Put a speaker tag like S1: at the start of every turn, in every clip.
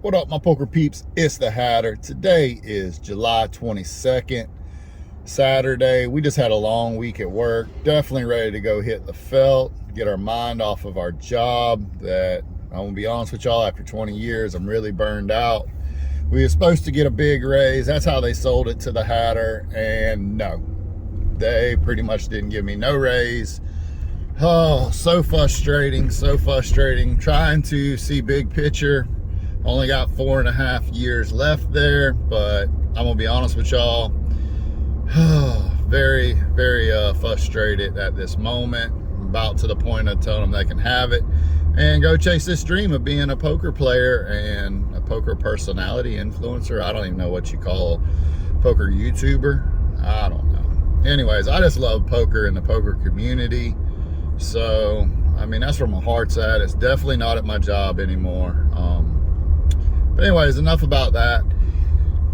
S1: What up, my poker peeps? It's the Hatter. Today is July 22nd, Saturday. We just had a long week at work. Definitely ready to go hit the felt, get our mind off of our job that, I'm gonna be honest with y'all, after 20 years, I'm really burned out. We were supposed to get a big raise. That's how they sold it to the Hatter, and no, they pretty much didn't give me no raise. Oh, so frustrating, so frustrating. Trying to see big picture. Only got 4.5 years left there, but I'm gonna be honest with y'all, very, very frustrated at this moment. About to the point of telling them they can have it and go chase this dream of being a poker player and a poker personality, influencer. I don't even know what you call a poker YouTuber. I don't know. Anyways, I just love poker and the poker community. So, I mean, that's where my heart's at. It's definitely not at my job anymore. But anyways, enough about that.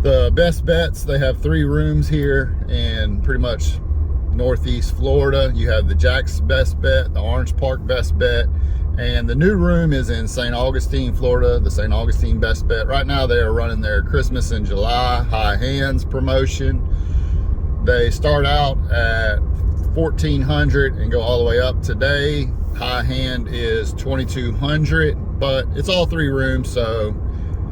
S1: The Best Bets, they have 3 rooms here in pretty much Northeast Florida. You have the Jack's Best Bet, the Orange Park Best Bet, and the new room is in St. Augustine, Florida, the St. Augustine Best Bet. Right now they are running their Christmas in July high hands promotion. They start out at $1,400 and go all the way up. Today, high hand is $2,200, but it's all 3 rooms, so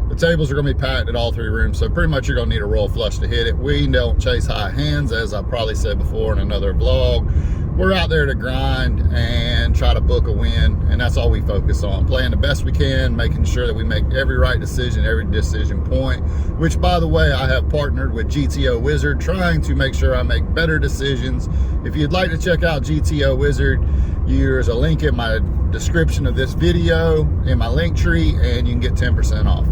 S1: the tables are going to be packed at all 3 rooms, so pretty much you're going to need a royal flush to hit it. We don't chase high hands, as I probably said before in another vlog. We're out there to grind and try to book a win, and that's all we focus on. Playing the best we can, making sure that we make every right decision, every decision point, which, by the way, I have partnered with GTO Wizard, trying to make sure I make better decisions. If you'd like to check out GTO Wizard, there's a link in my description of this video, in my link tree, and you can get 10% off,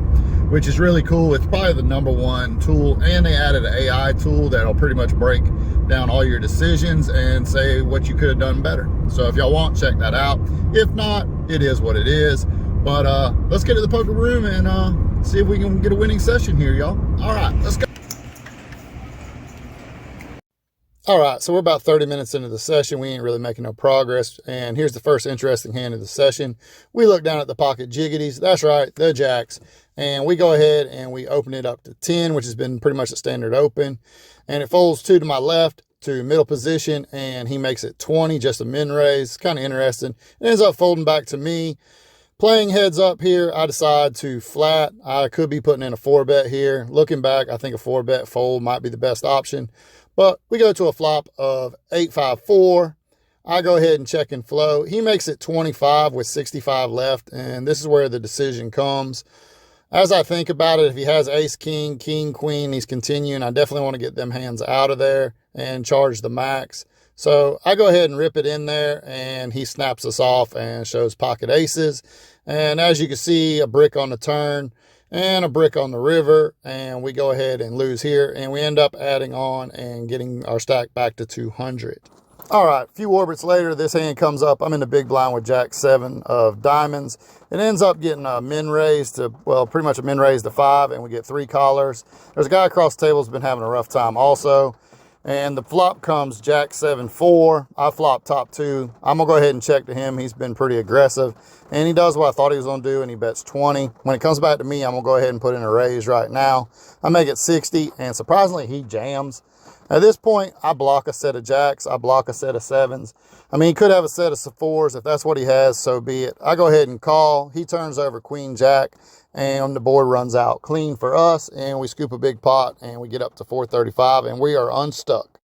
S1: which is really cool. It's probably the #1 tool, and they added an AI tool that'll pretty much break down all your decisions and say what you could have done better. So if y'all want, check that out. If not, it is what it is. But let's get to the poker room and see if we can get a winning session here, y'all. All right, let's go. All right, so we're about 30 minutes into the session. We ain't really making no progress. And here's the first interesting hand of the session. We look down at the pocket jiggities. That's right, the jacks. And we go ahead and we open it up to 10, which has been pretty much a standard open. And it folds 2 to my left to middle position, and he makes it 20, just a min raise. Kind of interesting. It ends up folding back to me. Playing heads up here, I decide to flat. I could be putting in a 4-bet here. Looking back, I think a 4-bet fold might be the best option. But we go to a flop of 8-5-4. I go ahead and check and flow. He makes it 25 with 65 left, and this is where the decision comes. As I think about it, if he has ace, king, king, queen, he's continuing. I definitely want to get them hands out of there and charge the max. So I go ahead and rip it in there, and he snaps us off and shows pocket aces. And as you can see, a brick on the turn and a brick on the river, and we go ahead and lose here, and we end up adding on and getting our stack back to 200. All right, a few orbits later, this hand comes up. I'm in the big blind with Jack 7 of diamonds. It ends up getting a min raise to, well, pretty much a min raise to 5, and we get 3 callers. There's a guy across the table who's been having a rough time also. And the flop comes Jack 7-4. I flop top 2. I'm going to go ahead and check to him. He's been pretty aggressive. And he does what I thought he was going to do, and he bets 20. When it comes back to me, I'm going to go ahead and put in a raise right now. I make it 60, and surprisingly, he jams. At this point, I block a set of jacks. I block a set of 7s. I mean, he could have a set of 4s. If that's what he has, so be it. I go ahead and call. He turns over queen jack, and the board runs out clean for us, and we scoop a big pot, and we get up to 435, and we are unstuck.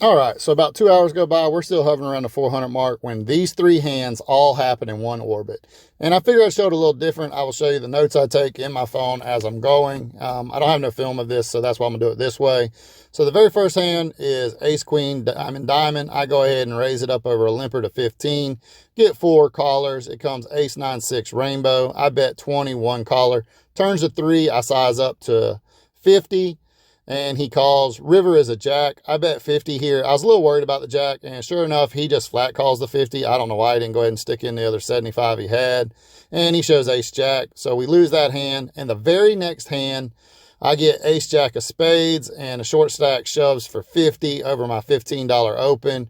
S1: All right, so about 2 hours go by. We're still hovering around the 400 mark when these 3 hands all happen in one orbit. And I figured I'd show it a little different. I will show you the notes I take in my phone as I'm going. I don't have no film of this, so that's why I'm going to do it this way. So the very first hand is ace, queen, diamond, diamond. I go ahead and raise it up over a limper to 15. Get 4 callers. It comes ace, 9, 6, rainbow. I bet 20, 1 caller. Turns to 3. I size up to 50. And he calls. River is a jack. I bet 50 here. I was a little worried about the jack, and sure enough, he just flat calls the 50. I don't know why he didn't go ahead and stick in the other 75 he had. And he shows ace jack. So we lose that hand. And the very next hand, I get ace jack of spades, and a short stack shoves for 50 over my $15 open.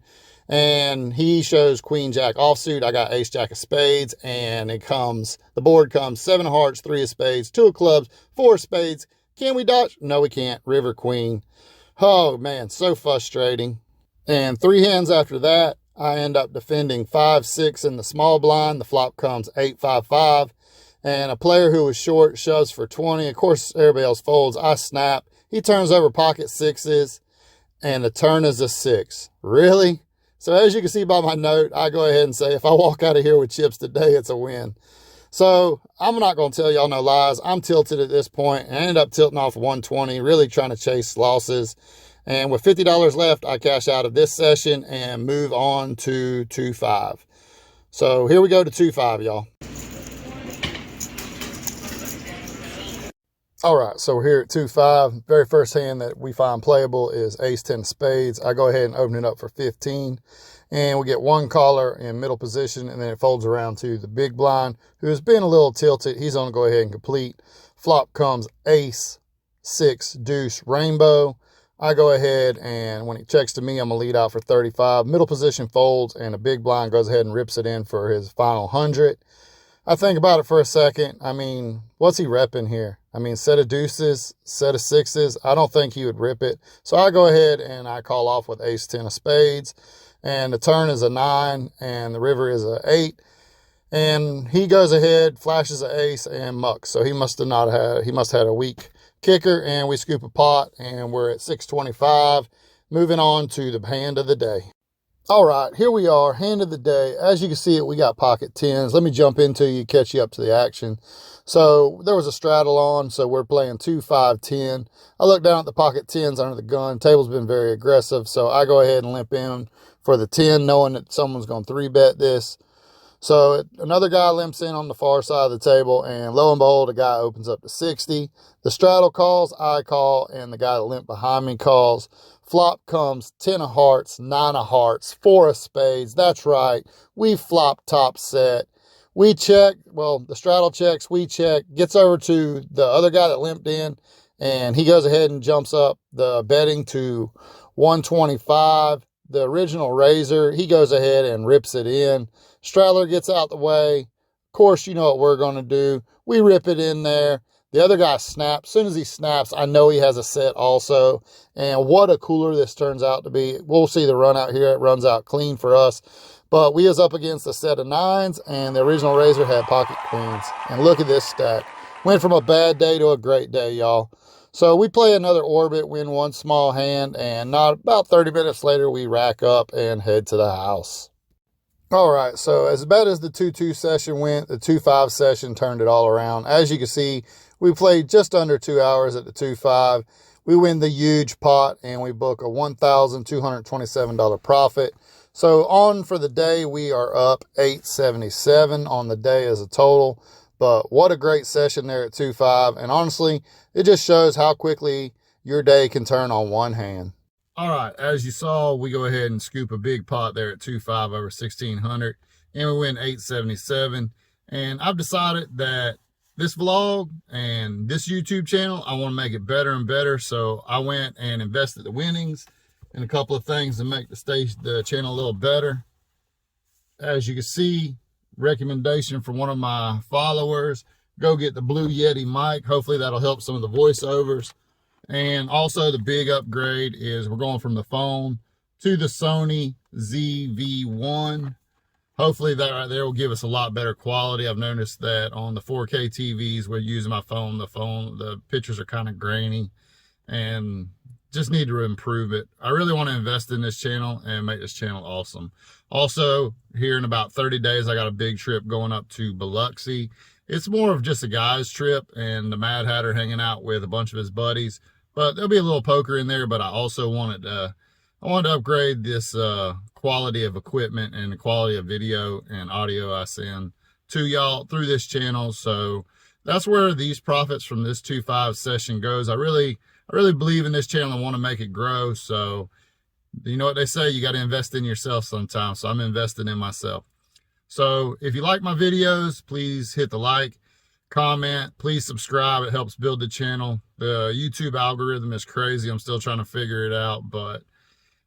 S1: and he shows queen jack offsuit. I got ace jack of spades, and the board comes 7 of hearts, 3 of spades, 2 of clubs, 4 of spades. Can we dodge? No, we can't. River queen. Oh man, so frustrating. And 3 hands after that, I end up defending 5-6 in the small blind. The flop comes 8-5-5, and a player who was short shoves for 20. Of course, everybody else folds. I snap. He turns over pocket sixes, and the turn is a 6. Really? So as you can see by my note, I go ahead and say if I walk out of here with chips today, it's a win. So I'm not going to tell y'all no lies. I'm tilted at this point, and I ended up tilting off 120, really trying to chase losses. And with $50 left, I cash out of this session and move on to 2-5. So here we go to 2-5, y'all. All right, so we're here at 2-5. Very first hand that we find playable is ace-10 of spades. I go ahead and open it up for 15. And we get one caller in middle position, and then it folds around to the big blind, who has been a little tilted. He's going to go ahead and complete. Flop comes ace, 6, deuce, rainbow. I go ahead, and when he checks to me, I'm going to lead out for 35. Middle position folds, and a big blind goes ahead and rips it in for his final 100. I think about it for a second. I mean, what's he repping here? I mean, set of deuces, set of sixes. I don't think he would rip it. So I go ahead and I call off with ace-10 of spades. And the turn is a 9, and the river is a 8. And he goes ahead, flashes an ace, and mucks. So he must have had a weak kicker, and we scoop a pot, and we're at 625. Moving on to the hand of the day. All right, here we are, hand of the day. As you can see we got pocket 10s. Let me jump into you, catch you up to the action. So there was a straddle on, so we're playing 2-5-10. I look down at the pocket 10s under the gun. Table's been very aggressive, so I go ahead and limp in for the 10, knowing that someone's going to 3-bet this. So another guy limps in on the far side of the table, and lo and behold, a guy opens up to 60. The straddle calls, I call, and the guy that limped behind me calls. Flop comes 10 of hearts, 9 of hearts, 4 of spades. That's right. We flop top set. We check. Well, the straddle checks. We check. Gets over to the other guy that limped in, and he goes ahead and jumps up the betting to 125. The original raiser, he goes ahead and rips it in. Straddler gets out the way. Of course, you know what we're going to do. We rip it in there. The other guy snaps. As soon as he snaps, I know he has a set also. And what a cooler this turns out to be. We'll see the run out here. It runs out clean for us. But we is up against a set of 9s, and the original raiser had pocket queens. And look at this stack. Went from a bad day to a great day, y'all. So we play another orbit, win one small hand, and not about 30 minutes later, we rack up and head to the house. All right, so as bad as the 2-2 session went, the 2-5 session turned it all around. As you can see, we played just under 2 hours at the 2-5. We win the huge pot, and we book a $1,227 profit. So on for the day, we are up $877 on the day as a total. But what a great session there at 2-5. And honestly, it just shows how quickly your day can turn on one hand. All right, as you saw, we go ahead and scoop a big pot there at 2-5 over 1,600, and we win 877. And I've decided that this vlog and this YouTube channel, I want to make it better and better. So I went and invested the winnings in a couple of things to make the channel a little better. As you can see, recommendation from one of my followers, go get the Blue Yeti mic. Hopefully that'll help some of the voiceovers. And also the big upgrade is we're going from the phone to the Sony ZV-1. Hopefully that right there will give us a lot better quality. I've noticed that on the 4K TVs, we're using my phone. The pictures are kind of grainy and just need to improve it. I really want to invest in this channel and make this channel awesome. Also, here in about 30 days, I got a big trip going up to Biloxi. It's more of just a guy's trip and the Mad Hatter hanging out with a bunch of his buddies. But there'll be a little poker in there, but I also wanted to upgrade this quality of equipment and the quality of video and audio I send to y'all through this channel. So that's where these profits from this 2-5 session goes. I really believe in this channel. I want to make it grow. So you know what they say, you got to invest in yourself sometimes. So I'm investing in myself. So if you like my videos, please hit the like, comment, please subscribe. It helps build the channel. The YouTube algorithm is crazy. I'm still trying to figure it out, but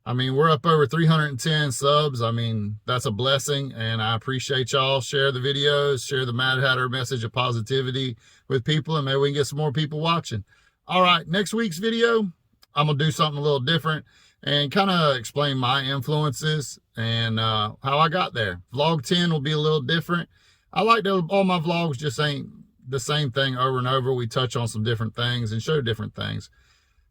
S1: I mean, we're up over 310 subs. I mean, that's a blessing, and I appreciate y'all. Share the videos, share the Mad Hatter message of positivity with people, and maybe we can get some more people watching. All right, next week's video, I'm going to do something a little different and kind of explain my influences and how I got there. Vlog 10 will be a little different. I like that all my vlogs just ain't the same thing over and over. We touch on some different things and show different things.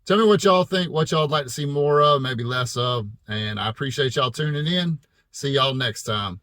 S1: Tell me what y'all think, what y'all would like to see more of, maybe less of. And I appreciate y'all tuning in. See y'all next time.